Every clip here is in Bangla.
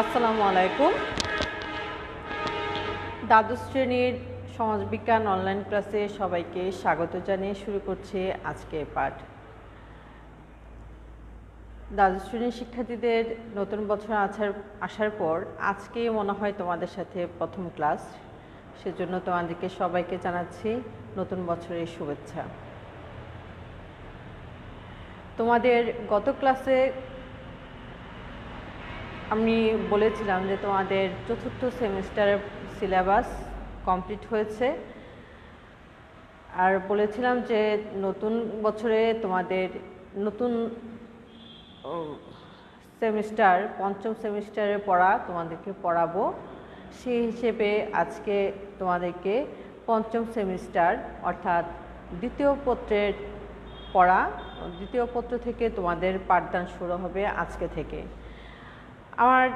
আসসালামু আলাইকুম। দ্বাদশ শ্রেণীর সমাজবিজ্ঞান অনলাইন ক্লাসে সবাইকে স্বাগত জানিয়ে শুরু করছি আজকে পাঠ। দ্বাদশ শ্রেণীর শিক্ষার্থীদের নতুন বছর আসার পর আজকেই মনে হয় তোমাদের সাথে প্রথম ক্লাস, সেজন্য তোমাদেরকে সবাইকে জানাচ্ছি নতুন বছরের শুভেচ্ছা। তোমাদের গত ক্লাসে আমি বলেছিলাম যে তোমাদের চতুর্থ সেমিস্টারের সিলেবাস কমপ্লিট হয়েছে, আর বলেছিলাম যে নতুন বছরে তোমাদের নতুন সেমিস্টার পঞ্চম সেমিস্টারের পড়া তোমাদেরকে পড়াবো। সেই হিসেবে আজকে তোমাদেরকে পঞ্চম সেমিস্টার অর্থাৎ দ্বিতীয় পত্রের পড়া, দ্বিতীয় পত্র থেকে তোমাদের পাঠদান শুরু হবে আজকে থেকে। আমার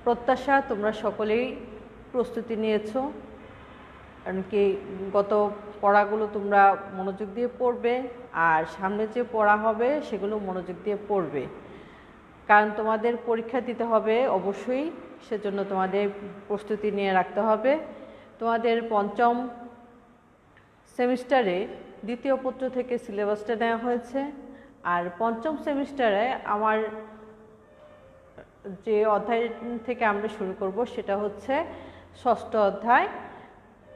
প্রত্যাশা তোমরা সকলেই প্রস্তুতি নিয়েছো, কারণ কি গত পড়াগুলো তোমরা মনোযোগ দিয়ে পড়বে, আর সামনে যে পড়া হবে সেগুলো মনোযোগ দিয়ে পড়বে, কারণ তোমাদের পরীক্ষা দিতে হবে অবশ্যই, সেজন্য তোমাদের প্রস্তুতি নিয়ে রাখতে হবে। তোমাদের পঞ্চম সেমিস্টারে দ্বিতীয় পত্র থেকে সিলেবাসটা নেওয়া হয়েছে, আর পঞ্চম সেমিস্টারে আমার যে অধ্যায় থেকে আমরা শুরু করব সেটা হচ্ছে ষষ্ঠ অধ্যায়।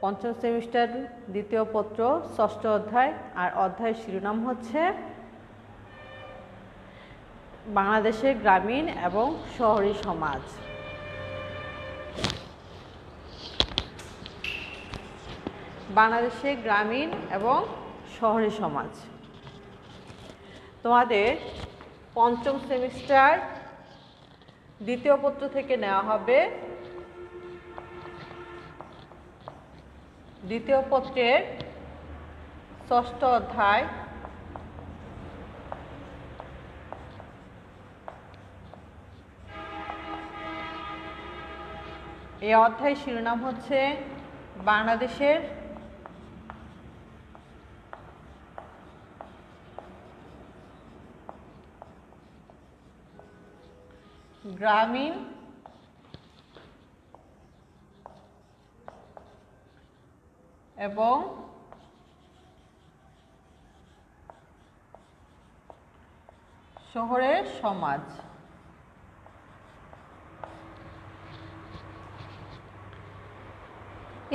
পঞ্চম সেমিস্টার দ্বিতীয় পত্র ষষ্ঠ অধ্যায়, আর অধ্যায়ের শিরোনাম হচ্ছে বাংলাদেশের গ্রামীণ এবং শহরি সমাজ। বাংলাদেশের গ্রামীণ এবং শহরি সমাজ তোমাদের পঞ্চম সেমিস্টার দ্বিতীয় পত্র থেকে নেওয়া হবে। দ্বিতীয় পত্রের ষষ্ঠ অধ্যায় এই অধ্যায় শিরোনাম হচ্ছে বাংলাদেশের গ্রামীণ এবং শহরের সমাজ।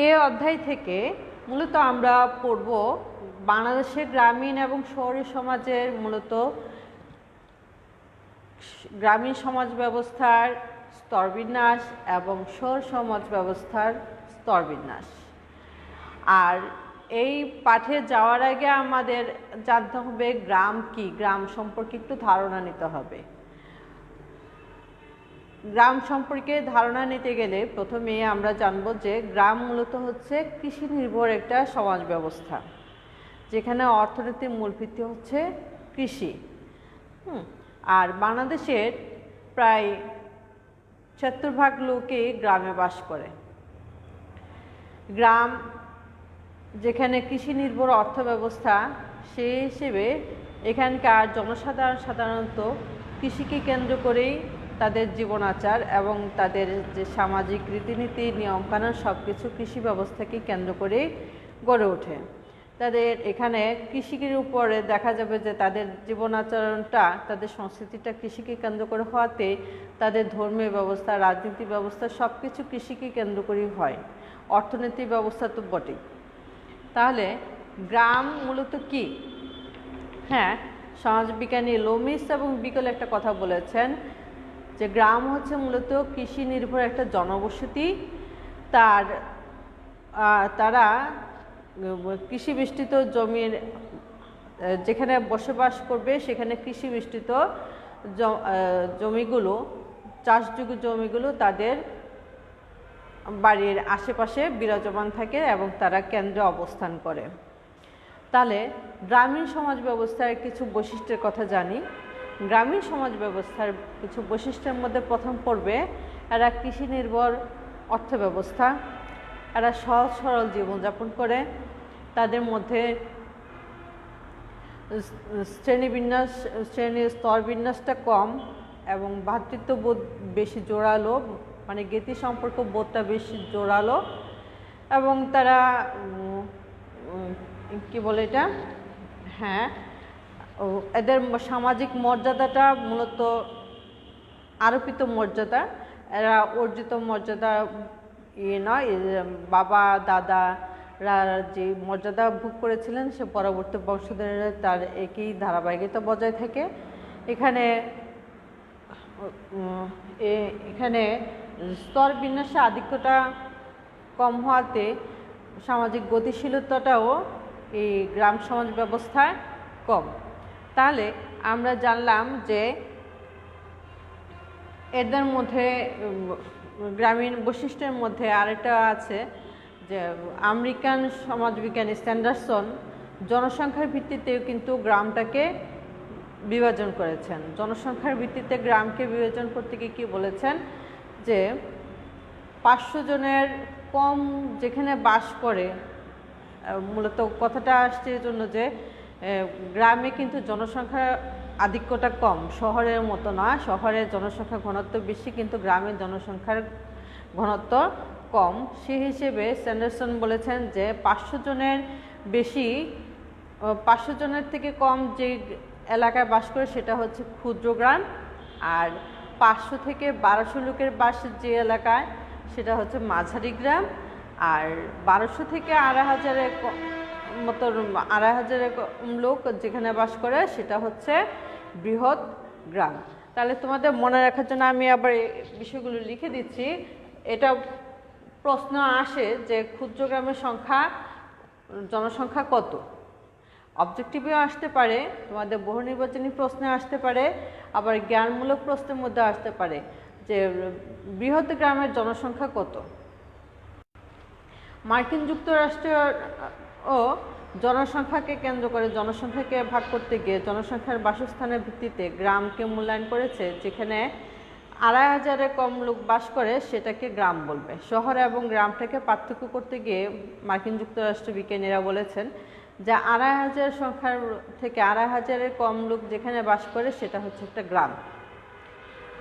এই অধ্যায় থেকে মূলত আমরা পড়ব বাংলাদেশের গ্রামীণ এবং শহরি সমাজের মূলত গ্রামীণ সমাজ ব্যবস্থার স্তরবিন্যাস এবং শহর সমাজ ব্যবস্থার স্তরবিন্যাস। আর এই পাঠে যাওয়ার আগে আমাদের জানতে হবে গ্রাম কি, গ্রাম সম্পর্কে একটু ধারণা নিতে হবে। গ্রাম সম্পর্কে ধারণা নিতে গেলে প্রথমে আমরা জানব যে গ্রাম মূলত হচ্ছে কৃষি নির্ভর একটা সমাজ ব্যবস্থা, যেখানে অর্থনীতির মূল ভিত্তি হচ্ছে কৃষি। আর বাংলাদেশের প্রায় ৭০% লোকই গ্রামে বাস করে। গ্রাম যেখানে কৃষি নির্ভর অর্থ ব্যবস্থা, সেই হিসেবে এখানকার জনসাধারণ সাধারণত কৃষিকে কেন্দ্র করেই তাদের জীবন আচার এবং তাদের যে সামাজিক রীতিনীতি নিয়মকানুন সব কিছু কৃষি ব্যবস্থাকে কেন্দ্র করেই গড়ে ওঠে। তাদের এখানে কৃষির উপরে দেখা যাবে যে তাদের জীবন আচরণটা, তাদের সংস্কৃতিটা কৃষিকে কেন্দ্র করে হওয়াতে তাদের ধর্মীয় ব্যবস্থা, রাজনীতি ব্যবস্থা সব কিছু কৃষিকে কেন্দ্র করেই হয়, অর্থনীতি ব্যবস্থা তো বটেই। তাহলে গ্রাম মূলত কি? হ্যাঁ, সমাজবিজ্ঞানী লমিস এবং বিকল একটা কথা বলেছেন যে গ্রাম হচ্ছে মূলত কৃষি নির্ভর একটা জনবসতি। তারা কৃষি বেষ্টিত জমির যেখানে বসবাস করবে সেখানে কৃষি বেষ্টিত জমিগুলো, চাষযোগ্য জমিগুলো তাদের বাড়ির আশেপাশে বিরাজমান থাকে এবং তারা কেন্দ্রে অবস্থান করে। তাহলে গ্রামীণ সমাজ ব্যবস্থার কিছু বৈশিষ্ট্যের কথা জানি। গ্রামীণ সমাজ ব্যবস্থার কিছু বৈশিষ্ট্যের মধ্যে প্রথম পড়বে এরা কৃষি নির্ভর অর্থ ব্যবস্থা, এরা সহজ সরল জীবনযাপন করে, তাদের মধ্যে শ্রেণীর স্তরবিন্যাসটা কম, এবং ভ্রাতৃত্ববোধ বেশি জোরালো, মানে জ্ঞাতি সম্পর্ক বোধটা বেশি জোরালো, এবং তারা কি বলে এটা, হ্যাঁ, এদের সামাজিক মর্যাদাটা মূলত আরোপিত মর্যাদা, এরা অর্জিত মর্যাদা নয়। বাবা দাদারা যে মর্যাদা ভোগ করেছিলেন সে পরবর্তী বংশধরেরা তার একই ধারাবাহিকতা বজায় থাকে। এখানে স্তর বিন্যাসে আধিক্যটা কম হওয়াতে সামাজিক গতিশীলতাটাও এই গ্রাম সমাজ ব্যবস্থায় কম। তাহলে আমরা জানলাম যে এদের মধ্যে গ্রামীণ বৈশিষ্ট্যের মধ্যে আরেকটা আছে যে আমেরিকান সমাজবিজ্ঞানী স্যান্ডারসন জনসংখ্যার ভিত্তিতেও কিন্তু গ্রামটাকে বিভাজন করেছেন। জনসংখ্যার ভিত্তিতে গ্রামকে বিভাজন করতে গিয়ে কী বলেছেন যে 500 জনের কম যেখানে বাস করে, মূলত কথাটা আসছে এই জন্য যে গ্রামে কিন্তু জনসংখ্যার আধিক্যটা কম, শহরের মতো না। শহরের জনসংখ্যা ঘনত্ব বেশি, কিন্তু গ্রামের জনসংখ্যার ঘনত্ব কম। সেই হিসেবে স্যান্ডারসন বলেছেন যে 500 জনের বেশি, 500 জনের থেকে কম যে এলাকায় বাস করে সেটা হচ্ছে ক্ষুদ্র গ্রাম, আর 500 থেকে 1200 লোকের বাস যে এলাকায় সেটা হচ্ছে মাঝারি গ্রাম, আর 1200 থেকে 2500-এর মতো 2500-এর লোক যেখানে বাস করে সেটা হচ্ছে বৃহৎ গ্রাম। তাহলে তোমাদের মনে রাখার জন্য আমি আবার এই বিষয়গুলো লিখে দিচ্ছি। এটা প্রশ্ন আসে যে ক্ষুদ্র গ্রামের জনসংখ্যা কত, অবজেক্টিভেও আসতে পারে, তোমাদের বহু নির্বাচনী প্রশ্নে আসতে পারে, আবার জ্ঞানমূলক প্রশ্নের মধ্যে আসতে পারে যে বৃহৎ গ্রামের জনসংখ্যা কত। মার্কিন যুক্তরাষ্ট্র ও জনসংখ্যাকে কেন্দ্র করে জনসংখ্যাকে ভাগ করতে গিয়ে জনসংখ্যার বাসস্থানের ভিত্তিতে গ্রামকে মূল্যায়ন করেছে। যেখানে 2500-এর কম লোক বাস করে সেটাকে গ্রাম বলবে। শহর এবং গ্রামটাকে পার্থক্য করতে গিয়ে মার্কিন যুক্তরাষ্ট্র বিজ্ঞানীরা বলেছেন যে 2500 সংখ্যার থেকে 2500-এর কম লোক যেখানে বাস করে সেটা হচ্ছে একটা গ্রাম।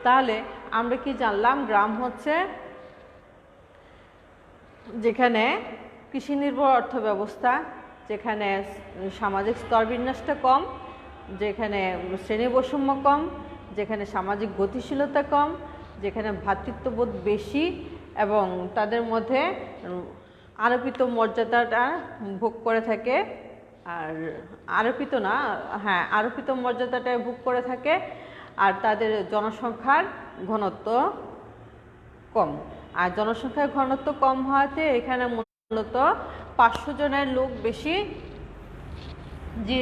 তাহলে আমরা কি জানলাম? গ্রাম হচ্ছে যেখানে কৃষি নির্ভর অর্থব্যবস্থা, যেখানে সামাজিক স্তরবিন্যাসটা কম, যেখানে শ্রেণী বৈষম্য কম, যেখানে সামাজিক গতিশীলতা কম, যেখানে ভ্রাতৃত্ববোধ বেশি এবং তাদের মধ্যে আরোপিত মর্যাদাটা ভোগ করে থাকে, আর আরোপিত না, হ্যাঁ আরোপিত মর্যাদাটা ভোগ করে থাকে, আর তাদের জনসংখ্যার ঘনত্ব কম। আর জনসংখ্যার ঘনত্ব কম হওয়াতে এখানে মূলত 500 জনের লোক বেশি, যে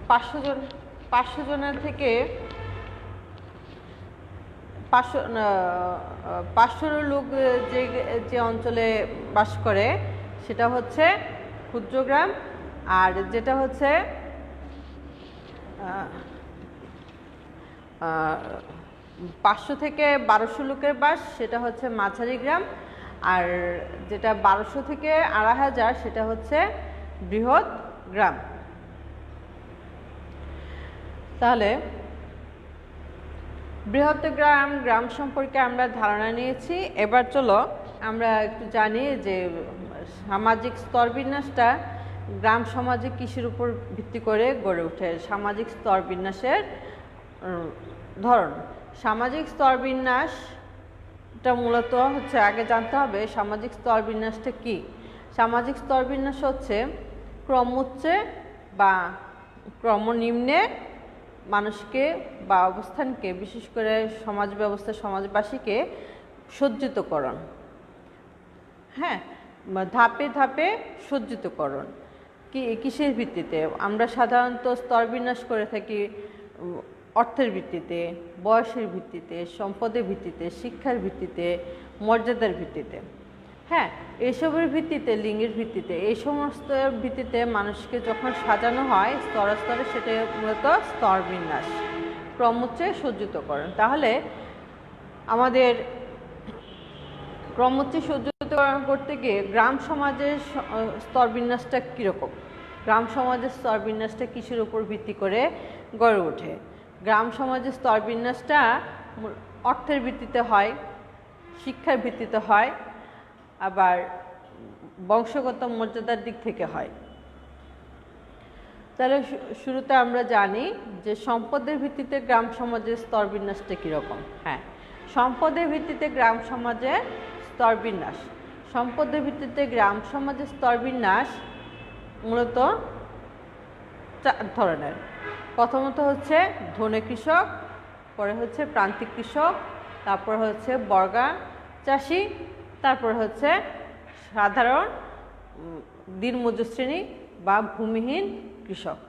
500 জনের থেকে 500 লোক যে অঞ্চলে বাস করে সেটা হচ্ছে ক্ষুদ্র গ্রাম, আর যেটা হচ্ছে 500 থেকে 1200 লোকের বাস সেটা হচ্ছে মাঝারি গ্রাম, আর যেটা 1200 থেকে 2500 সেটা হচ্ছে বৃহৎ গ্রাম। তাহলে বৃহৎ গ্রাম সম্পর্কে আমরা ধারণা নিয়েছি। এবার চলো আমরা একটু জানি যে সামাজিক স্তরবিন্যাসটা গ্রাম সমাজে কিসের উপর ভিত্তি করে গড়ে ওঠে। সামাজিক স্তরবিন্যাসের ধরন। সামাজিক স্তরবিন্যাসটা মূলত হচ্ছে, আগে জানতে হবে সামাজিক স্তরবিন্যাসটা কি। সামাজিক স্তরবিন্যাস হচ্ছে ক্রমোচ্চে বা ক্রমনিম্নে মানুষকে বা অবস্থানকে, বিশেষ করে সমাজ ব্যবস্থা সমাজবাসীকে সজ্জিতকরণ, হ্যাঁ, ধাপে ধাপে সজ্জিতকরণ। কিসের ভিত্তিতে? আমরা সাধারণত স্তরবিন্যাস করে থাকি অর্থের ভিত্তিতে, বয়সের ভিত্তিতে, সম্পদের ভিত্তিতে, শিক্ষার ভিত্তিতে, মর্যাদার ভিত্তিতে, হ্যাঁ, এসবের ভিত্তিতে, লিঙ্গের ভিত্তিতে, এই সমস্ত ভিত্তিতে মানুষকে যখন সাজানো হয় স্তরে স্তরে, সেটা মূলত স্তরবিন্যাস, ক্রমোচ্চে সজ্জিতকরণ। তাহলে আমাদের ক্রমোচ্চে সজ্জিতকরণ করতে গিয়ে গ্রাম সমাজের স্তরবিন্যাসটা কীরকম গ্রাম সমাজের স্তরবিন্যাসটা কিসের উপর ভিত্তি করে গড়ে ওঠে? গ্রাম সমাজের স্তরবিন্যাসটা অর্থের ভিত্তিতে হয়, শিক্ষার ভিত্তিতে হয়, আবার বংশগত মর্যাদার দিক থেকে হয়। তাহলে শুরুতে আমরা জানি যে সম্পদের ভিত্তিতে গ্রাম সমাজের স্তরবিন্যাসটা কীরকম। হ্যাঁ, সম্পদের ভিত্তিতে গ্রাম সমাজের স্তরবিন্যাস, সম্পদের ভিত্তিতে গ্রাম সমাজের স্তরবিন্যাস মূলত 4 ধরনের। প্রথমত হচ্ছে ধনী কৃষক, পরে হচ্ছে প্রান্তিক কৃষক, তারপর হচ্ছে বর্গা চাষি, তারপর হচ্ছে সাধারণ দিনমজুর শ্রেণী বা ভূমিহীন কৃষক।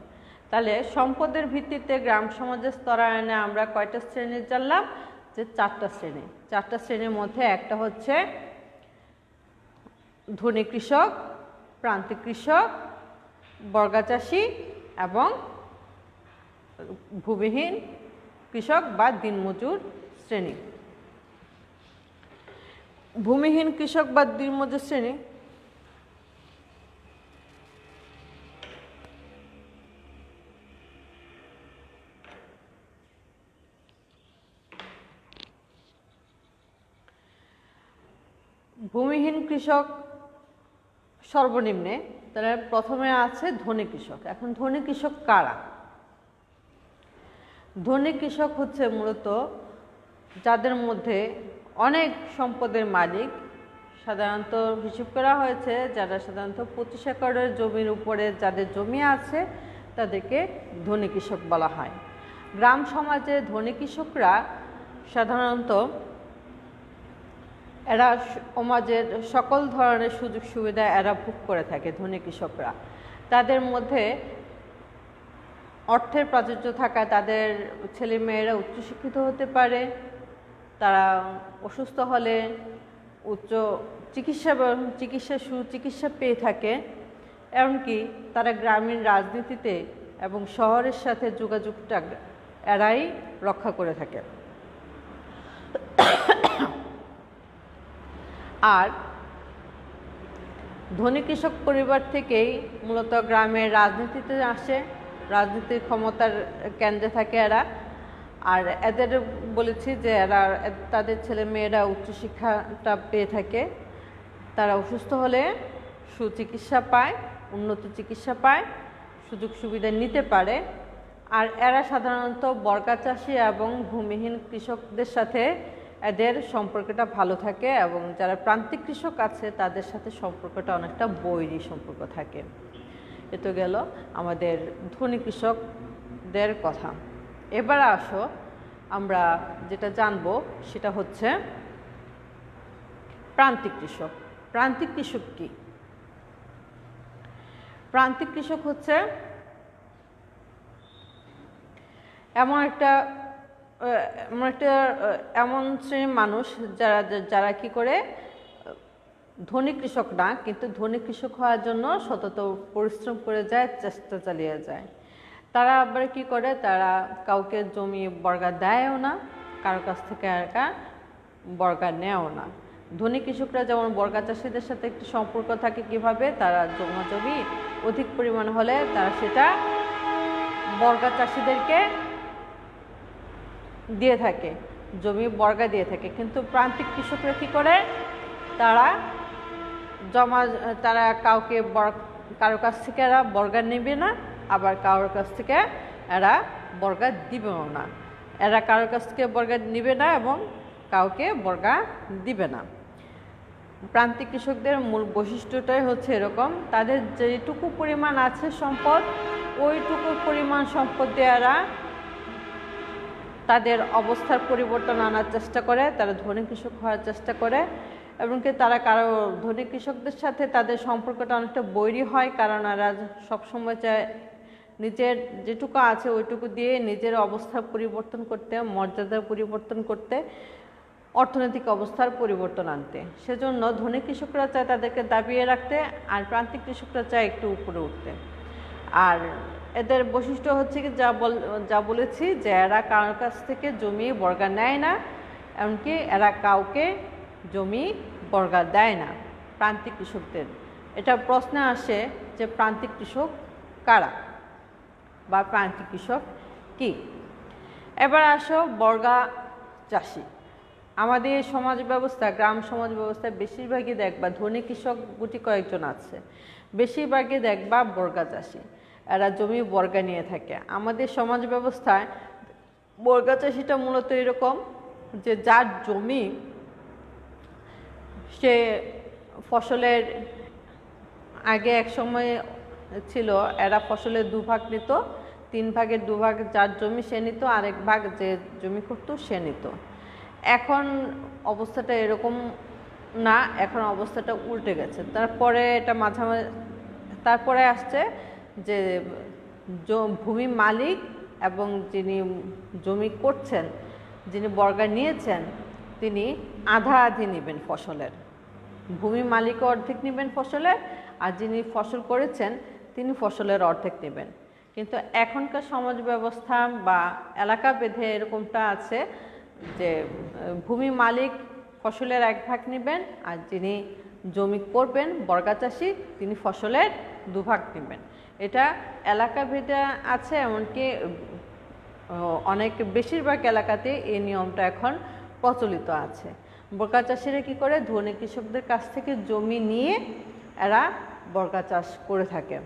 তাহলে সম্পদের ভিত্তিতে গ্রাম সমাজের স্তরায়নে আমরা কয়টা শ্রেণী জানলাম? যে 4টা শ্রেণী। 4টা শ্রেণীর মধ্যে একটা হচ্ছে ধনী কৃষক, প্রান্তিক কৃষক, বর্গা চাষি এবং ভূমিহীন কৃষক বা দিনমজুর শ্রেণী। ভূমিহীন কৃষক বা দিনমজুর শ্রেণী ভূমিহীন কৃষক সর্বনিম্নে। তাহলে প্রথমে আছে ধনী কৃষক। এখন ধনী কৃষক কারা? ধনী কৃষক হচ্ছে মূলত যাদের মধ্যে অনেক সম্পদের মালিক। সাধারণত হিসাব করা হয়েছে যারা সাধারণত 25 একরের জমির উপরে যাদের জমি আছে তাদেরকে ধনী কৃষক বলা হয়। গ্রাম সমাজে ধনী কৃষকরা সাধারণত এরা সমাজের সকল ধরনের সুযোগ সুবিধা এরা ভোগ করে থাকে। ধনী কৃষকরা, তাদের মধ্যে অর্থের প্রাচুর্য থাকা, তাদের ছেলে মেয়েরা উচ্চশিক্ষিত হতে পারে, তারা অসুস্থ হলে উচ্চ চিকিৎসা সুচিকিৎসা পেয়ে থাকে, এমনকি তারা গ্রামীণ রাজনীতিতে এবং শহরের সাথে যোগাযোগটা এরাই রক্ষা করে থাকে। আর ধনী কৃষক পরিবার থেকেই মূলত গ্রামের রাজনীতিতে আসে, রাজনীতির ক্ষমতার কেন্দ্রে থাকে এরা। আর এদের বলেছি যে এরা তাদের ছেলে মেয়েরা উচ্চশিক্ষাটা পেয়ে থাকে, তারা অসুস্থ হলে সুচিকিৎসা পায়, উন্নত চিকিৎসা পায়, সুযোগ সুবিধা নিতে পারে। আর এরা সাধারণত বর্গা চাষি এবং ভূমিহীন কৃষকদের সাথে এদের সম্পর্কটা ভালো থাকে, এবং যারা প্রান্তিক কৃষক আছে তাদের সাথে সম্পর্কটা অনেকটা বৈরী সম্পর্ক থাকে। এ তো গেল আমাদের ধনী কৃষকদের কথা। এবার আসো আমরা যেটা জানবো সেটা হচ্ছে প্রান্তিক কৃষক। প্রান্তিক কৃষক কি? প্রান্তিক কৃষক হচ্ছে এমন শ্রেণীর মানুষ যারা কি করে ধনী কৃষক না, কিন্তু ধনী কৃষক হওয়ার জন্য সতত পরিশ্রম করে যায়, চেষ্টা চালিয়ে যায়। তারা আবার কি করে, তারা কাউকে জমি বর্গা দেয়ও না, কারো কাছ থেকে একা বর্গা নেয়ও না। ধনী কৃষকরা যেমন বর্গা চাষিদের সাথে একটি সম্পর্ক থাকে, কিভাবে তারা জমি অধিক পরিমাণ হলে তারা সেটা বর্গা চাষিদেরকে দিয়ে থাকে, জমি বর্গা দিয়ে থাকে। কিন্তু প্রান্তিক কৃষকরা কি করে, তারা কারো কাছ থেকে এরা বর্গা নেবে না, আবার কারোর কাছ থেকে এরা বর্গা দিবেও না। এরা কারোর কাছ থেকে বর্গা নিবে না এবং কাউকে বর্গা দিবে না। প্রান্তিক কৃষকদের মূল বৈশিষ্ট্যটাই হচ্ছে এরকম, তাদের যেটুকু পরিমাণ আছে সম্পদ, ওইটুকু পরিমাণ সম্পদ দিয়ে এরা তাদের অবস্থার পরিবর্তন আনার চেষ্টা করে, তারা ধনী কৃষক হওয়ার চেষ্টা করে। এমনকি তারা ধনী কৃষকদের সাথে তাদের সম্পর্কটা অনেকটা বৈরী হয়, কারণ এরা সবসময় চায় নিজের যেটুকু আছে ওইটুকু দিয়ে নিজের অবস্থার পরিবর্তন করতে, মর্যাদার পরিবর্তন করতে, অর্থনৈতিক অবস্থার পরিবর্তন আনতে। সেজন্য ধনী কৃষকরা চায় তাদেরকে দাবিয়ে রাখতে, আর প্রান্তিক কৃষকরা চায় একটু উপরে উঠতে। আর এদের বৈশিষ্ট্য হচ্ছে কি যা বলেছি, যে এরা কারোর কাছ থেকে জমি বর্গা নেয় না, এমনকি এরা কাউকে জমি বর্গা দেয় না প্রান্তিক কৃষকদের। এটা প্রশ্নে আসে যে প্রান্তিক কৃষক কারা বা প্রান্তিক কৃষক কি। এবার আসো বর্গা চাষি। আমাদের সমাজ ব্যবস্থা, গ্রাম সমাজ ব্যবস্থায় বেশিরভাগই দেখবা ধনী কৃষক গুটি কয়েকজন আছে, বেশিরভাগই দেখবা বর্গা চাষি, এরা জমি বর্গা নিয়ে থাকে। আমাদের সমাজ ব্যবস্থায় বর্গা চাষিটা মূলত এরকম যে যার জমি, সে ফসলের আগে এক সময় ছিল এরা ফসলের দুভাগ নিত, 3 ভাগের 2 ভাগ যার জমি সে নিত, আরেক ভাগ যে জমি করতো সে নিত। এখন অবস্থাটা এরকম না, এখন অবস্থাটা উল্টে গেছে। তারপরে এটা তারপরে আসছে যে ভূমি মালিক এবং যিনি জমি করছেন, যিনি বর্গা নিয়েছেন, তিনি আধা আধি নেবেন ফসলের। ভূমি মালিকও অর্ধেক নেবেন ফসলের, আর যিনি ফসল করেছেন তিনি ফসলের অর্ধেক নেবেন। কিন্তু এখনকার সমাজ ব্যবস্থা বা এলাকা ভেদে এরকমটা আছে যে ভূমি মালিক ফসলের 1 ভাগ নেবেন, আর যিনি জমি করবেন বর্গা চাষি তিনি ফসলের 2 ভাগ নেবেন। এটা এলাকা ভেদে আছে, এমনকি অনেক বেশিরভাগ এলাকাতে এই নিয়মটা এখন প্রচলিত আছে। বর্গা চাষিরা কী করে, ধনী কৃষকদের কাছ থেকে জমি নিয়ে এরা বর্গা চাষ করে থাকে।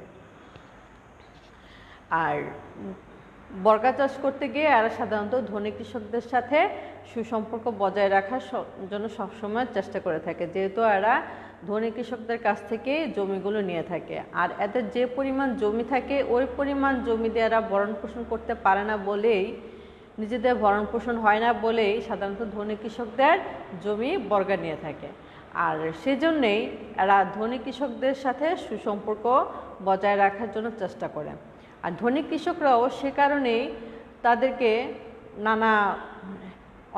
আর বর্গা চাষ করতে গিয়ে এরা সাধারণত ধনী কৃষকদের সাথে সুসম্পর্ক বজায় রাখার জন্য সবসময় চেষ্টা করে থাকে, যেহেতু এরা ধনী কৃষকদের কাছ থেকে জমিগুলো নিয়ে থাকে। আর এদের যে পরিমাণ জমি থাকে ওই পরিমাণ জমি দিয়ে এরা ভরণ পোষণ করতে পারে না বলেই, নিজেদের ভরণ পোষণ হয় না বলেই সাধারণত ধনী কৃষকদের জমি বর্গা নিয়ে থাকে। আর সেজন্যেই এরা ধনী কৃষকদের সাথে সুসম্পর্ক বজায় রাখার জন্য চেষ্টা করে। আর ধনী কৃষকরাও সে কারণেই তাদেরকে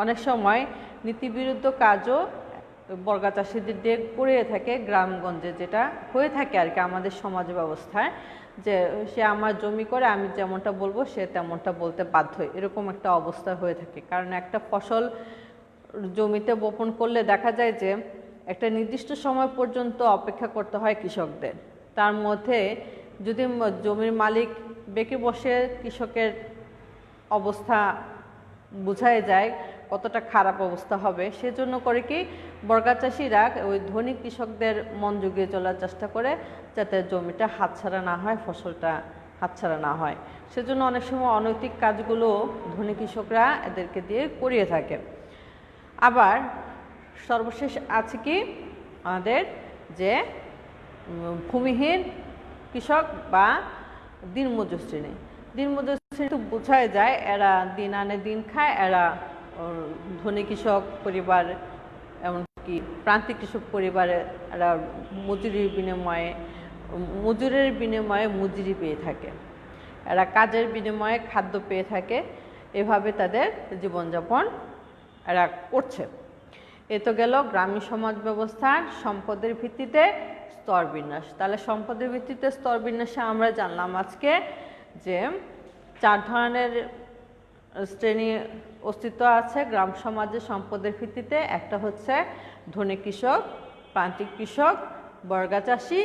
অনেক সময় নীতিবিরুদ্ধ কাজও বর্গা চাষিদের দিয়ে করিয়ে থাকে গ্রামগঞ্জে, যেটা হয়ে থাকে আর কি আমাদের সমাজ ব্যবস্থায়, যে সে আমার জমি করে আমি যেমনটা বলবো সে তেমনটা বলতে বাধ্য, এরকম একটা অবস্থা হয়ে থাকে। কারণ একটা ফসল জমিতে বপন করলে দেখা যায় যে একটা নির্দিষ্ট সময় পর্যন্ত অপেক্ষা করতে হয় কৃষকদের। তার মধ্যে যদি জমির মালিক বেঁকে বসে কৃষকের অবস্থা বোঝাই যায় কতটা খারাপ অবস্থা হবে, সেজন্য করে কি বর্গা চাষিরা ওই ধনী কৃষকদের মন জুগিয়ে চলার চেষ্টা করে, যাতে জমিটা হাতছাড়া না হয়, ফসলটা হাতছাড়া না হয়। সেজন্য অনেক সময় অনৈতিক কাজগুলো ধনী কৃষকরা এদেরকে দিয়ে করিয়ে থাকে। আবার সর্বশেষ আছে কি আমাদের যে ভূমিহীন কৃষক বা দিনমজুর শ্রেণী। দিনমজুর শ্রেণী তো বোঝাই যায় এরা দিন আনে দিন খায়, এরা ধনী কৃষক পরিবার এমনকি প্রান্তিক কৃষক পরিবারে এরা মজুরির বিনিময়ে মজুরি পেয়ে থাকে, এরা কাজের বিনিময়ে খাদ্য পেয়ে থাকে, এভাবে তাদের জীবনযাপন এরা করছে। এ তো গেল গ্রামীণ সমাজ ব্যবস্থার সম্পদের ভিত্তিতে স্তরবিন্যাস। তাহলে সম্পদের ভিত্তিতে স্তরবিন্যাসে আমরা জানলাম আজকে যে 4 ধরনের শ্রেণী অস্তিত্ব আছে গ্রাম সমাজে সম্পদের ভিত্তিতে। একটা হচ্ছে ধনী কৃষক, প্রান্তিক কৃষক, বর্গা চাষি,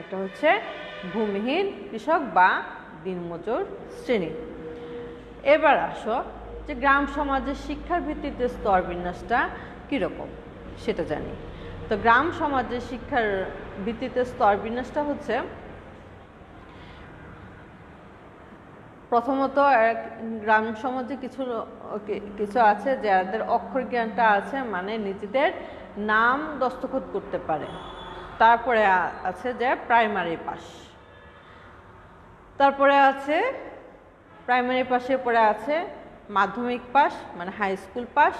একটা হচ্ছে ভূমিহীন কৃষক বা দিনমজুর শ্রেণী। এবার আসো যে গ্রাম সমাজের শিক্ষার ভিত্তিতে স্তরবিন্যাসটা কীরকম সেটা জানি। তো গ্রাম সমাজের শিক্ষার ভিত্তিতে স্তরবিন্যাসটা হচ্ছে, প্রথমত গ্রাম সমাজে কিছু আছে যাদের অক্ষর জ্ঞানটা আছে, মানে নিজেদের নাম দস্তখত করতে পারে। তারপরে আছে যে প্রাইমারি পাস, তারপরে আছে প্রাইমারি পাশের পরে আছে মাধ্যমিক পাস মানে হাই স্কুল পাস,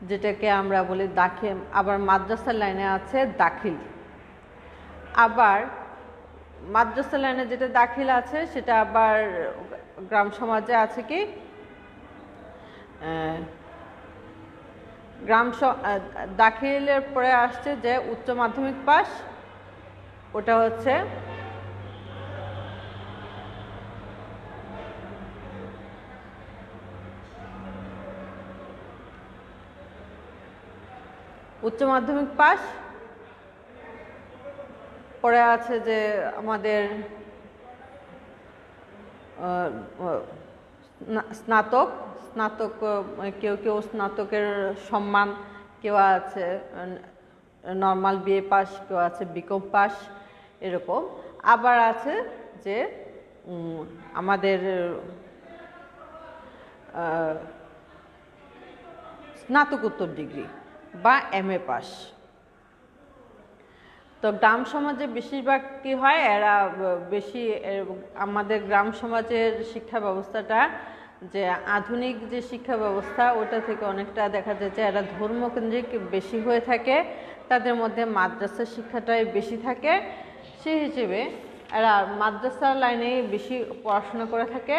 যেটাকে আমরা বলি দাখিল। আবার মাদ্রাসার লাইনে আছে দাখিল। আবার মাদ্রাসা লাইনে যেটা দাখিল আছে সেটা আবার গ্রাম সমাজে আছে কি দাখিলের পরে আসছে যে উচ্চ মাধ্যমিক পাস, ওটা হচ্ছে উচ্চ মাধ্যমিক পাস। পরে আছে যে আমাদের স্নাতক স্নাতক কেউ কেউ স্নাতকের সম্মান, কেউ আছে নর্মাল বিএ পাস, কেউ আছে বিকম পাস, এরকম। আবার আছে যে আমাদের স্নাতকোত্তর ডিগ্রি বা এমএ পাস। তো গ্রাম সমাজে বেশিরভাগ কী হয়, এরা বেশি আমাদের গ্রাম সমাজের শিক্ষা ব্যবস্থাটা যে আধুনিক যে শিক্ষা ব্যবস্থা ওটা থেকে অনেকটা দেখা যায় যে এরা ধর্মকেন্দ্রিক বেশি হয়ে থাকে, তাদের মধ্যে মাদ্রাসা শিক্ষাটাই বেশি থাকে। সেই হিসেবে এরা মাদ্রাসা লাইনে বেশি পড়াশোনা করে থাকে।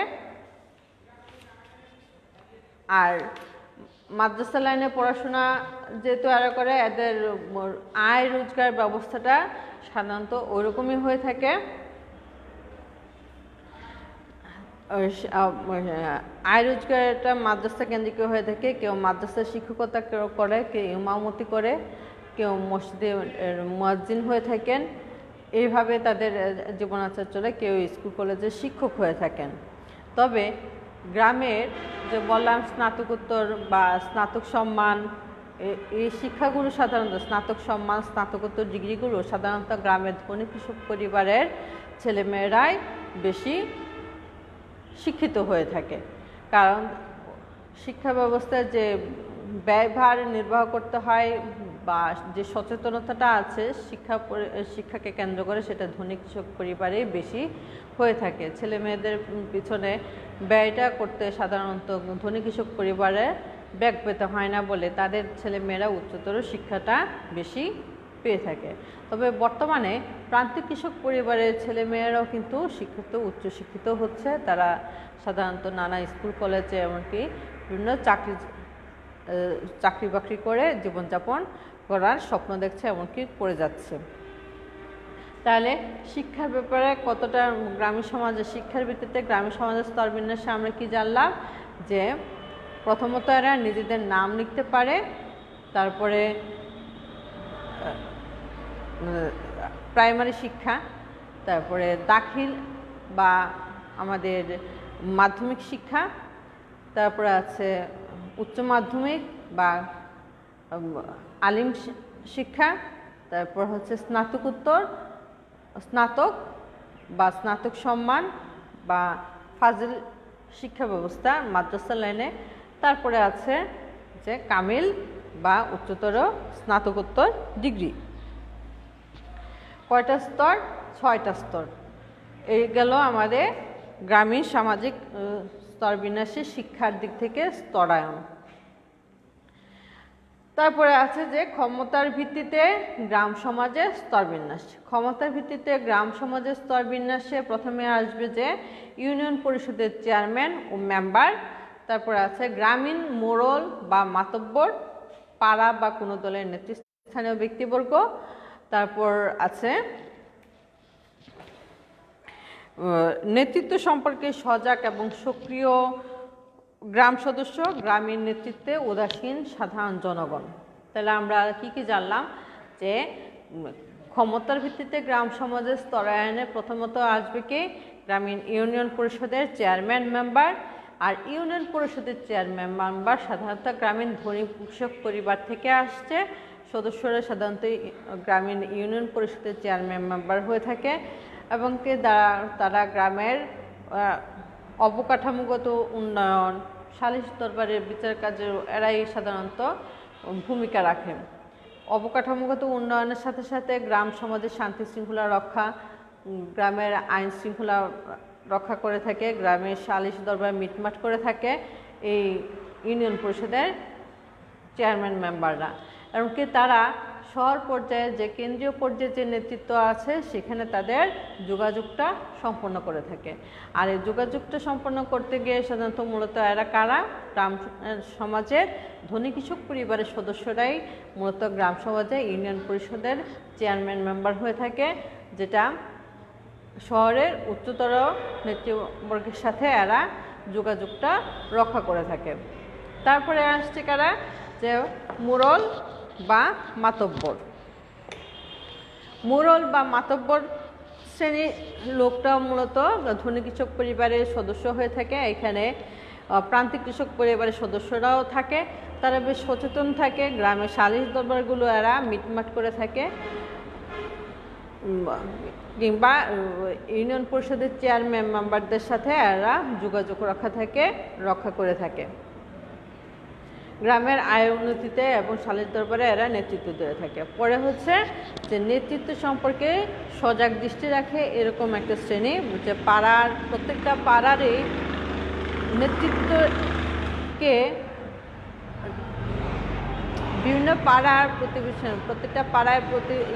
আর মাদ্রাসা লাইনে পড়াশোনা যেহেতু এরা করে, এদের আয় রোজগার ব্যবস্থাটা সাধারণত ওইরকমই হয়ে থাকে। আয় রোজগারটা মাদ্রাসা কেন্দ্রিক হয়ে থাকে। কেউ মাদ্রাসা শিক্ষকতা করে, কেউ ইমামতি করে, কেউ মসজিদে মুয়াজ্জিন হয়ে থাকেন। এইভাবে তাদের জীবনাচার চলে। কেউ স্কুল কলেজের শিক্ষক হয়ে থাকেন। তবে গ্রামের যে বললাম স্নাতকোত্তর বা স্নাতক সম্মান, এই শিক্ষাগুলো সাধারণত স্নাতক সম্মান, স্নাতকোত্তর ডিগ্রিগুলো সাধারণত গ্রামের ধনী কৃষক পরিবারের ছেলেমেয়েরাই বেশি শিক্ষিত হয়ে থাকে। কারণ শিক্ষা ব্যবস্থায় যে ব্যয়ভার নির্বাহ করতে হয় বা যে সচেতনতাটা আছে শিক্ষাকে কেন্দ্র করে, সেটা ধনী কৃষক পরিবারে বেশি হয়ে থাকে। ছেলে মেয়েদের পিছনে ব্যয়টা করতে সাধারণত ধনী কৃষক পরিবারে ব্যাগ পেতে হয় না বলে তাদের ছেলে মেয়েরা উচ্চতর শিক্ষাটা বেশি পেয়ে থাকে। তবে বর্তমানে প্রান্তিক কৃষক পরিবারের ছেলে মেয়েরাও কিন্তু শিক্ষিত, উচ্চশিক্ষিত হচ্ছে। তারা সাধারণত নানা স্কুল কলেজে এমনকি বিভিন্ন চাকরি বাকরি করে জীবনযাপন করার স্বপ্ন দেখছে, এমনকি করে যাচ্ছে। তাহলে শিক্ষার ব্যাপারে কতটা গ্রামীণ সমাজের শিক্ষার ভিত্তিতে গ্রামীণ সমাজের স্তর বিন্যাসে আমরা কি জানলাম, যে প্রথমত এরা নিজেদের নাম লিখতে পারে, তারপরে প্রাইমারি শিক্ষা, তারপরে দাখিল বা আমাদের মাধ্যমিক শিক্ষা, তারপরে আছে উচ্চ মাধ্যমিক বা আলিম শিক্ষা, তারপর হচ্ছে স্নাতকোত্তর, স্নাতক বা স্নাতক সম্মান বা ফাজিল শিক্ষা ব্যবস্থা মাদ্রাসা লাইনে, তারপরে আছে যে কামিল বা উচ্চতর স্নাতকোত্তর ডিগ্রি। কয়টা স্তর? 6টা স্তর। এই গেল আমাদের গ্রামীণ সামাজিক স্তরবিন্যাসে শিক্ষার দিক থেকে স্তরায়ন। তারপরে আছে যে ক্ষমতার ভিত্তিতে গ্রাম সমাজের স্তরবিন্যাস। ক্ষমতার ভিত্তিতে গ্রাম সমাজের স্তরবিন্যাসে প্রথমে আসবে যে ইউনিয়ন পরিষদের চেয়ারম্যান ও মেম্বার, তারপরে আছে গ্রামীণ মোড়ল বা মাতব্বর, পাড়া বা কোনো দলের নেতৃস্থানীয় ব্যক্তিবর্গ, তারপর আছে নেতৃত্ব সম্পর্কে সজাগ এবং সক্রিয় গ্রাম সদস্য, গ্রামীণ নেতৃত্বে উদাসীন সাধারণ জনগণ। তাহলে আমরা কি জানলাম, যে ক্ষমতার ভিত্তিতে গ্রাম সমাজের স্তরায়নে প্রথমত আসবে কি গ্রামীণ ইউনিয়ন পরিষদের চেয়ারম্যান মেম্বার। আর ইউনিয়ন পরিষদের চেয়ারম্যান মেম্বার সাধারণত গ্রামীণ ধনী কৃষক পরিবার থেকে আসছে। সদস্যরা সাধারণত গ্রামীণ ইউনিয়ন পরিষদের চেয়ারম্যান মেম্বার হয়ে থাকে এবং তারা গ্রামের অবকাঠামোগত উন্নয়ন, সালিশ দরবারের বিচার কাজে এরাই সাধারণত ভূমিকা রাখেন। অবকাঠামোগত উন্নয়নের সাথে সাথে গ্রাম সমাজের শান্তি শৃঙ্খলা রক্ষা, গ্রামের আইন শৃঙ্খলা রক্ষা করে থাকে, গ্রামের সালিশ দরবার মিটমাট করে থাকে এই ইউনিয়ন পরিষদের চেয়ারম্যান মেম্বাররা। এমনকি তারা শহর পর্যায়ে যে কেন্দ্রীয় পর্যায়ে যে নেতৃত্ব আছে সেখানে তাদের যোগাযোগটা সম্পন্ন করে থাকে। আর এই যোগাযোগটা সম্পন্ন করতে গিয়ে সাধারণত মূলত এরা কারা? গ্রাম সমাজের ধনী কৃষক পরিবারের সদস্যরাই মূলত গ্রাম সমাজে ইউনিয়ন পরিষদের চেয়ারম্যান মেম্বার হয়ে থাকে, যেটা শহরের উচ্চতর নেতৃবর্গের সাথে এরা যোগাযোগটা রক্ষা করে থাকে। তারপরে আসছে কারা? যে মোড়ল বা মাতব্বর। মোড়ল বা মাতব্বর শ্রেণীর লোকটা মূলত ধনী কৃষক পরিবারের সদস্য হয়ে থাকে। এখানে প্রান্তিক কৃষক পরিবারের সদস্যরাও থাকে, তারা বেশ সচেতন থাকে। গ্রামের সালিশ দরবারগুলো এরা মিটমাট করে থাকে, কিংবা ইউনিয়ন পরিষদের চেয়ারম্যান মেম্বারদের সাথে এরা যোগাযোগ রক্ষা করে থাকে। গ্রামের আয় উন্নতিতে এবং সালিশ দরবারে এরা নেতৃত্ব দিয়ে থাকে। পরে হচ্ছে যে নেতৃত্ব সম্পর্কে সজাগ দৃষ্টি রাখে এরকম একটা শ্রেণী, যে পাড়ার প্রত্যেকটা পাড়ারই নেতৃত্বকে বিভিন্ন পাড়ার প্রতিবেশী প্রত্যেকটা পাড়ার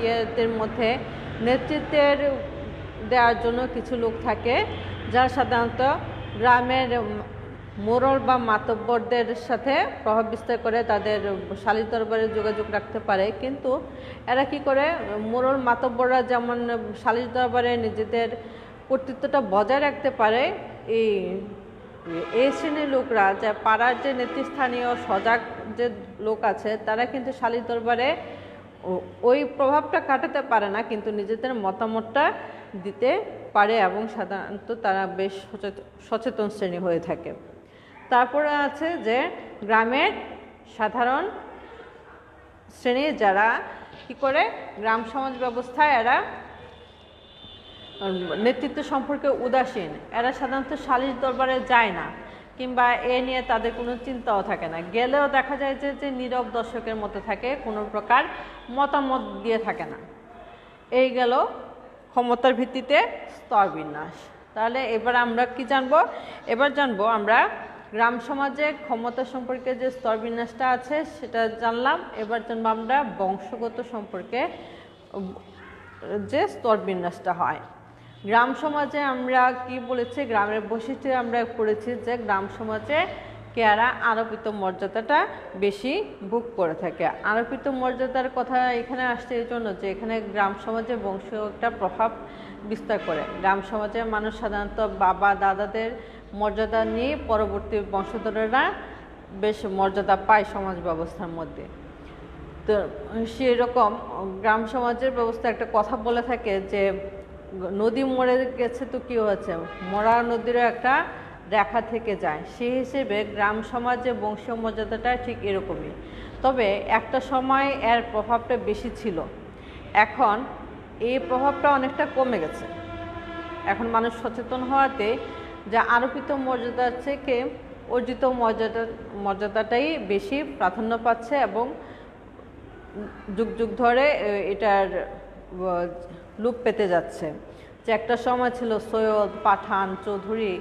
ইয়েদের মধ্যে নেতৃত্বের দেওয়ার জন্য কিছু লোক থাকে, যারা সাধারণত গ্রামের মোড়ল বা মাতব্বরদের সাথে প্রভাব বিস্তার করে তাদের সালিশ দরবারে যোগাযোগ রাখতে পারে। কিন্তু এরা কি করে, মোড়ল মাতব্বররা যেমন সালিশ দরবারে নিজেদের কর্তৃত্বটা বজায় রাখতে পারে, এই শ্রেণীর লোকরা যে পাড়ার যে নেতৃস্থানীয় সজাগ যে লোক আছে তারা কিন্তু সালিশ দরবারে ওই প্রভাবটা কাটাতে পারে না, কিন্তু নিজেদের মতামতটা দিতে পারে এবং সাধারণত তারা বেশ সচেতন শ্রেণী হয়ে থাকে। তারপরে আছে যে গ্রামের সাধারণ শ্রেণী, যারা কি করে গ্রাম সমাজ ব্যবস্থায় এরা নেতৃত্ব সম্পর্কে উদাসীন। এরা সাধারণত সালিশ দরবারে যায় না, কিংবা এ নিয়ে তাদের কোনো চিন্তাও থাকে না। গেলেও দেখা যায় যে নীরব দর্শকের মতো থাকে, কোনো প্রকার মতামত দিয়ে থাকে না। এই গেল ক্ষমতার ভিত্তিতে স্তর বিন্যাস। তাহলে এবার আমরা কি জানবো? এবার জানবো আমরা গ্রাম সমাজে ক্ষমতা সম্পর্কে যে স্তর বিন্যাসটা আছে সেটা জানলাম। এবার জানবো আমরা বংশগত সম্পর্কে যে স্তর বিন্যাসটা হয়। গ্রাম সমাজে আমরা কি বলেছি, গ্রামের বৈশিষ্ট্যে আমরা পড়েছি যে গ্রাম সমাজে কেয়ারা আরোপিত মর্যাদাটা বেশি ভোগ করে থাকে। আরোপিত মর্যাদার কথা এখানে আসছে এই জন্য যে এখানে গ্রাম সমাজে বংশীয় একটা প্রভাব বিস্তার করে। গ্রাম সমাজে মানুষ সাধারণত বাবা দাদাদের মর্যাদা নিয়ে পরবর্তী বংশধরেরা বেশ মর্যাদা পায় সমাজ ব্যবস্থার মধ্যে। তো সেরকম গ্রাম সমাজের ব্যবস্থা একটা কথা বলে থাকে যে নদী মরে গেছে তো কি হয়েছে, মরা নদীরও একটা রেখা থেকে যায়। সেই হিসেবে গ্রাম সমাজে বংশীয় মর্যাদাটা ঠিক এরকমই। তবে একটা সময় এর প্রভাবটা বেশি ছিল, এখন এই প্রভাবটা অনেকটা কমে গেছে। এখন মানুষ সচেতন হওয়াতে যা আরোপিত মর্যাদার থেকে অর্জিত মর্যাদাটাই বেশি প্রাধান্য পাচ্ছে এবং যুগ যুগ ধরে এটার লুপ পেতে যাচ্ছে। যে একটা সময় ছিল সৈয়দ, পাঠান, চৌধুরী,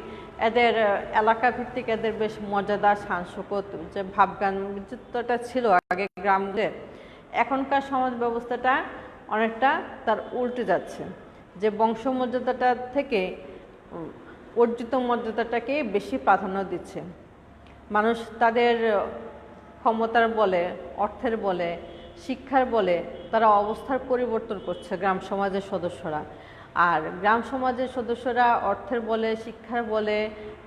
এদের এলাকা ভিত্তিক এদের বেশ মর্যাদা, শান শৌকত, যে ভাবগাম্ভীর্যটা ছিল আগে গ্রামে, এখনকার সমাজ ব্যবস্থাটা অনেকটা তার উল্টে যাচ্ছে। যে বংশ মর্যাদাটা থেকে অর্জিত মর্যাদাটাকে বেশি প্রাধান্য দিচ্ছে। মানুষ তাদের ক্ষমতার বলে, অর্থের বলে, শিক্ষার বলে তারা অবস্থার পরিবর্তন করছে গ্রাম সমাজের সদস্যরা। আর গ্রাম সমাজের সদস্যরা অর্থের বলে, শিক্ষার বলে,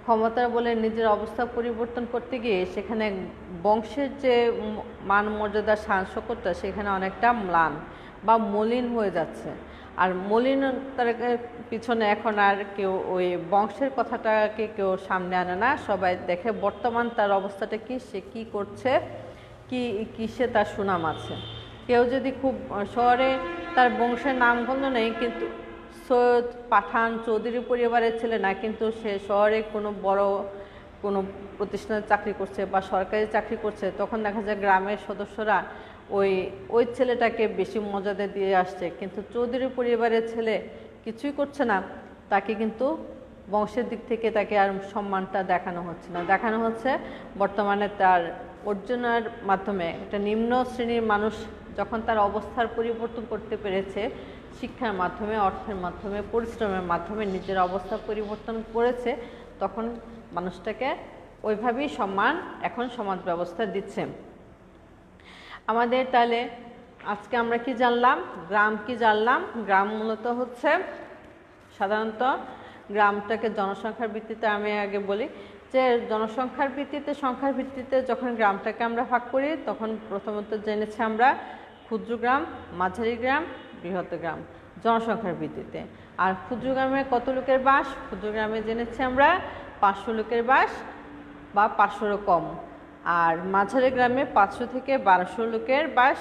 ক্ষমতার বলে নিজের অবস্থা পরিবর্তন করতে গিয়ে সেখানে বংশের যে মান মর্যাদা শান শৌকতটা সেখানে অনেকটা ম্লান বা মলিন হয়ে যাচ্ছে। আর মলিনতার পিছনে এখন আর কেউ ওই বংশের কথাটাকে কেউ সামনে আনে না। সবাই দেখে বর্তমান তার অবস্থাটা কি, সে কী করছে, কিসে তার সুনাম আছে। কেউ যদি খুব শহরে তার বংশের নামগন্ধ নেই, কিন্তু সৈয়দ, পাঠান, চৌধুরী পরিবারের ছেলে না, কিন্তু সে শহরে কোনো প্রতিষ্ঠানে চাকরি করছে বা সরকারি চাকরি করছে, তখন দেখা যায় গ্রামের সদস্যরা ওই ছেলেটাকে বেশি মর্যাদা দিয়ে আসছে। কিন্তু চৌধুরী পরিবারের ছেলে কিছুই করছে না, তাকে কিন্তু বংশের দিক থেকে তাকে আর সম্মানটা দেখানো হচ্ছে না। দেখানো হচ্ছে বর্তমানে তার অর্জনের মাধ্যমে। একটা নিম্ন শ্রেণীর মানুষ যখন তার অবস্থার পরিবর্তন করতে পেরেছে, শিক্ষার মাধ্যমে, অর্থের মাধ্যমে, পরিশ্রমের মাধ্যমে নিজের অবস্থা পরিবর্তন করেছে, তখন মানুষটাকে ওইভাবেই সম্মান এখন সমাজ ব্যবস্থা দিচ্ছে। আমাদের তাহলে আজকে আমরা কি জানলাম, গ্রাম কি জানলাম। গ্রাম মূলত হচ্ছে সাধারণত গ্রামটাকে জনসংখ্যার ভিত্তিতে, আমি আগে বলি যে জনসংখ্যার ভিত্তিতে, সংখ্যার ভিত্তিতে যখন গ্রামটাকে আমরা ভাগ করি তখন প্রথমত জেনেছি আমরা ক্ষুদ্র গ্রাম, মাঝারি গ্রাম, বৃহৎ গ্রাম। জনসংখ্যার ভিত্তিতে। আর ক্ষুদ্র গ্রামে কত লোকের বাস? ক্ষুদ্র গ্রামে জেনেছি আমরা 500 লোকের বাস বা 500-রও কম। আর মাঝারি গ্রামে 500 থেকে 1200 লোকের বাস।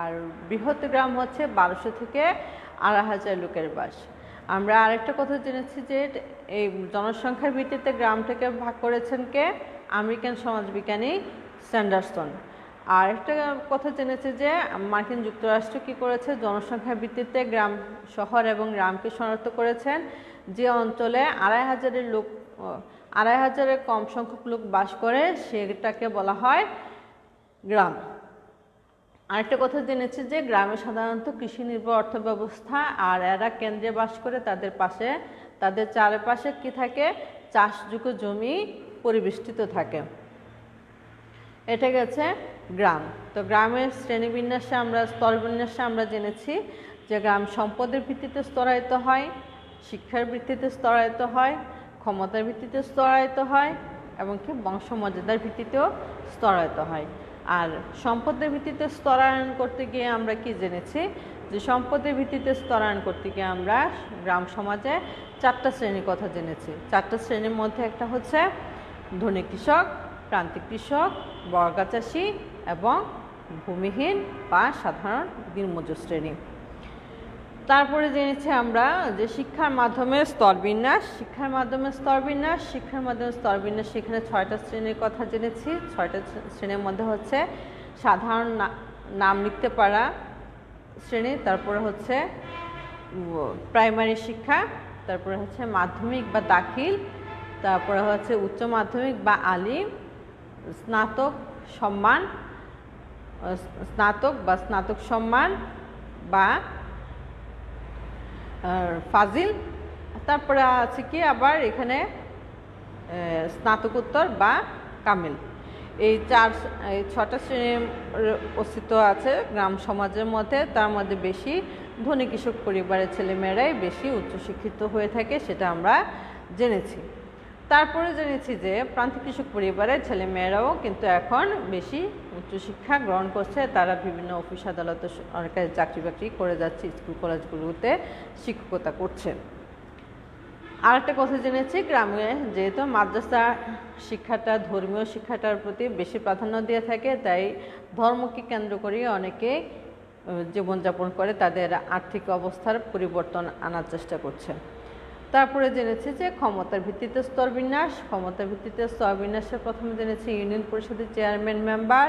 আর বৃহৎ গ্রাম হচ্ছে 1200 থেকে 2500 লোকের বাস। আমরা আরেকটা কথা জেনেছি যে এই জনসংখ্যার ভিত্তিতে গ্রামটাকে ভাগ করেছেন কে? American সমাজবিজ্ঞানী Sanderson. আর একটা কথা জেনেছে যে মার্কিন যুক্তরাষ্ট্র কী করেছে? জনসংখ্যার ভিত্তিতে গ্রাম, শহর এবং গ্রামকে শনাক্ত করেছেন। যে অঞ্চলে 2500-এর কম সংখ্যক লোক বাস করে সেটাকে বলা হয় গ্রাম। আরেকটা কথা জেনেছি যে গ্রামে সাধারণত কৃষি নির্ভর অর্থব্যবস্থা, আর এরা কেন্দ্রে বাস করে, তাদের চারপাশে কি থাকে? চাষযোগ্য জমি পরিবেষ্টিত থাকে। এটা গেছে গ্রাম। তো গ্রামের শ্রেণীবিন্যাসে স্তরবিন্যাসে আমরা জেনেছি যে গ্রাম সম্পদের ভিত্তিতে স্তরায়িত হয়, শিক্ষার ভিত্তিতে স্তরায়িত হয়, ক্ষমতার ভিত্তিতে স্তরায়িত হয় এবং কি বংশমর্যাদার ভিত্তিতেও স্তরায়িত হয়। আর সম্পদের ভিত্তিতে স্তরায়ন করতে গিয়ে আমরা কি জেনেছি? যে সম্পদের ভিত্তিতে স্তরায়ন করতে গিয়ে আমরা গ্রাম সমাজে 4টা শ্রেণীর কথা জেনেছি। 4টা শ্রেণীর মধ্যে একটা হচ্ছে ধনী কৃষক, প্রান্তিক কৃষক, বর্গা চাষি এবং ভূমিহীন বা সাধারণ দিনমজুর শ্রেণী। তারপরে জেনেছি আমরা যে শিক্ষার মাধ্যমে স্তরবিন্যাস। সেখানে 6টা শ্রেণীর কথা জেনেছি। 6টা শ্রেণীর মধ্যে হচ্ছে সাধারণ নাম লিখতে পারা শ্রেণী, তারপরে হচ্ছে প্রাইমারি শিক্ষা, তারপরে হচ্ছে মাধ্যমিক বা দাখিল, তারপরে হচ্ছে উচ্চ মাধ্যমিক বা আলিম, স্নাতক সম্মান বা ফাজিল, তারপরে আছে কি আবার এখানে স্নাতকোত্তর বা কামিল। এই 6টা শ্রেণীর অস্তিত্ব আছে গ্রাম সমাজের মধ্যে। তার মধ্যে বেশি ধনী কৃষক পরিবারের ছেলেমেয়েরাই বেশি উচ্চশিক্ষিত হয়ে থাকে, সেটা আমরা জেনেছি। তারপরে জেনেছি যে প্রান্তিক কৃষক পরিবারের ছেলেমেয়েরাও কিন্তু এখন বেশি উচ্চশিক্ষা গ্রহণ করছে। তারা বিভিন্ন অফিস আদালতে সরকারি চাকরি বাকরি করে যাচ্ছে, স্কুল কলেজগুলোতে শিক্ষকতা করছে। আর একটা কথা জেনেছি, গ্রামে যেহেতু মাদ্রাসা শিক্ষাটা, ধর্মীয় শিক্ষাটার প্রতি বেশি প্রাধান্য দিয়ে থাকে, তাই ধর্মকে কেন্দ্র করে অনেকে জীবনযাপন করে, তাদের আর্থিক অবস্থার পরিবর্তন আনার চেষ্টা করছে। তারপরে জেনেছি যে ক্ষমতার ভিত্তিতে স্তরবিন্যাস। প্রথমে জেনেছি ইউনিয়ন পরিষদের চেয়ারম্যান, মেম্বার,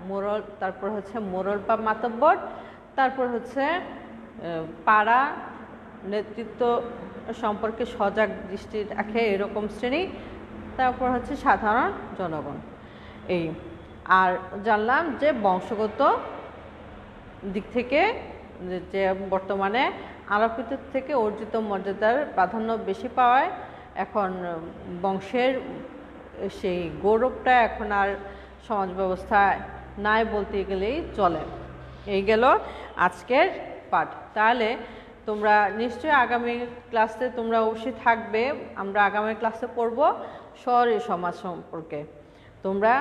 মোড়ল, তারপর হচ্ছে মোড়ল বা মাতব্বর, তারপর হচ্ছে পাড়া নেতৃত্ব সম্পর্কে সজাগ দৃষ্টি রাখে এরকম শ্রেণী, তারপর হচ্ছে সাধারণ জনগণ। এই আর জানলাম যে বংশগত দিক থেকে যে বর্তমানে আলোকিত থেকে অর্জিত মর্যাদার প্রাধান্য বেশি পাওয়ায় এখন বংশের সেই গৌরবটা এখন আর সমাজ ব্যবস্থায় নাই বলতে গেলেই চলে। এই গেল আজকের পাঠ। তাহলে তোমরা নিশ্চয়ই আগামী ক্লাসে তোমরা অবশ্যই থাকবে। আমরা আগামী ক্লাসে পড়ব শহরের সমাজ সম্পর্কে। তোমরা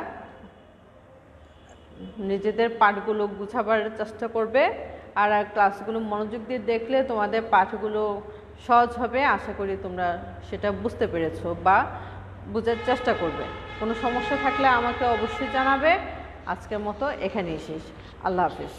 নিজেদের পাঠগুলো গুছাবার চেষ্টা করবে, আর ক্লাসগুলো মনোযোগ দিয়ে দেখলে তোমাদের পাঠগুলো সহজ হবে। আশা করি তোমরা সেটা বুঝতে পেরেছো বা বোঝার চেষ্টা করবে। কোনো সমস্যা থাকলে আমাকে অবশ্যই জানাবে। আজকের মতো এখানেই শেষ। আল্লাহ হাফিজ।